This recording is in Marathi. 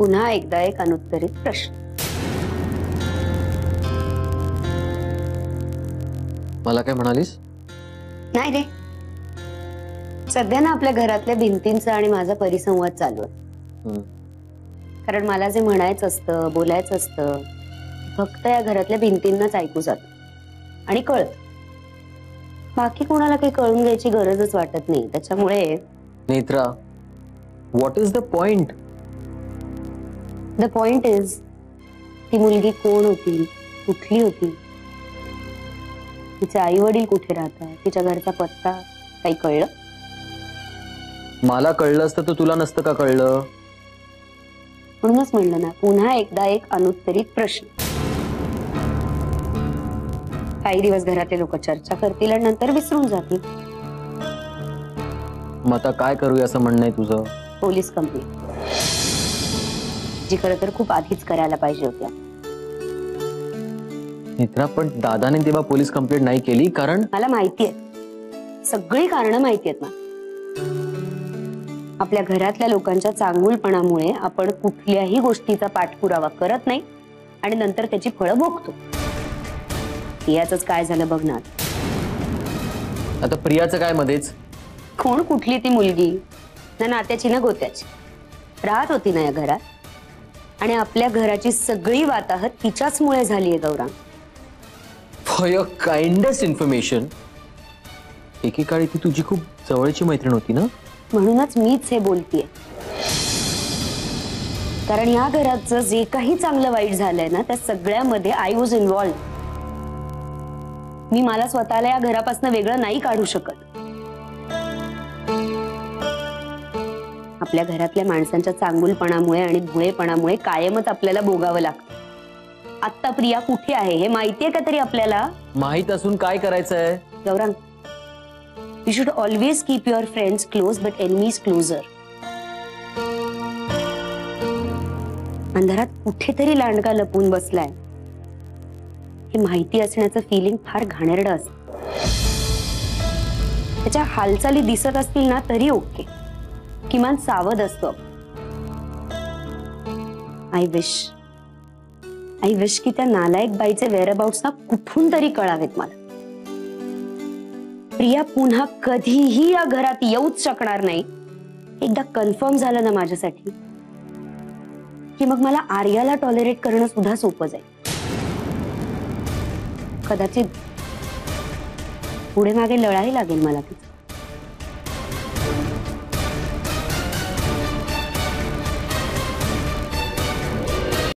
पुन्हा एकदा एक अनुत्तरित प्रश्न. मला काय म्हणालीस? नाही रे, सध्या ना आपल्या घरातल्या भिंतींचा आणि माझा परिसंवाद चालू आहे. कारण मला जे म्हणायचं असतं, बोलायचं असतं, फक्त या घरातल्या भिंतींनाच ऐकू जात आणि कळत. बाकी कोणाला काही कळून घ्यायची गरजच वाटत नाही. त्याच्यामुळे Netra, what is the point? The point is, ती मुलगी कोण होती, कुठली होती, तिचे आई वडील कुठे राहतात, तिच्या घरचा पत्ता काही कळलं? मला कळलं असतं तर तुला नसतं का कळलं? म्हणूनच म्हणलं ना, पुन्हा एकदा एक अनुत्तरित प्रश्न. काही दिवस घरातले लोक चर्चा करतील आणि नंतर विसरून जातील. मग आता काय करूया असं म्हणणं आहे तुझं? पोलीस कंप्लेंट, जी खरं तर खूप आधीच करायला पाहिजे होती. नेत्रा, पण दादाने तेव्हा पोलीस कंप्लेंट नाही केली कारण मला माहितीये, सगळी कारणं माहिती आहेत ना. आपल्या घरातल्या लोकांच्या चांगुलपणामुळे आपण कुठल्याही गोष्टीचा पाठपुरावा करत नाही आणि नंतर त्याची फळं भोगतो. याचंच काय झालं बघणार. आता प्रियाचं काय मध्येच? कोण कुठली ती मुलगी, ना नात्याची ना गोत्याची, राहत होती ना या घरात, आणि आपल्या घराची सगळी वाताहत तिच्याचमुळे झालीये. Gaurang, for your kindest information, एकेकाळी ती तुझी खूप जवळची मैत्रीण होती ना? म्हणूनच मीच हे बोलतेय. कारण या घराचं जे काही चांगलं वाईट झालंय ना, त्या सगळ्यामध्ये आय वॉज इन्व्हॉल्व. मी मला स्वतःला या घरापासून वेगळं नाही काढू शकत. आपल्या घरातल्या माणसांच्या चांगुलपणामुळे आणि भोळेपणामुळे कायमच आपल्याला भोगावं लागतं. आता प्रिया कुठे आहे हे माहितीये का तरी आपल्याला? माहित असून काय करायचंय? Gaurang, you should always keep your friends close but enemies closer. अंधारात कुठेतरी लांडगा लपून बसलाय हे माहिती असण्याचं फिलिंग फार घाणेरडं असतं. त्याच्या हालचाली दिसत असतील ना तरी ओके, किमान सावध असतो. आय विश की त्या नालायक बाईचे वेअरअबाउट्स ना कुठून तरी कळावेत मला. प्रिया पुन्हा कधीही या घरात येऊच शकणार नाही. एकदा कन्फर्म झालं ना माझ्यासाठी की मग मला आर्याला टॉलरेट करणं सुद्धा सोपं जाईल. कदाचित पुढे मागे लढाई लागेल मला तिचं.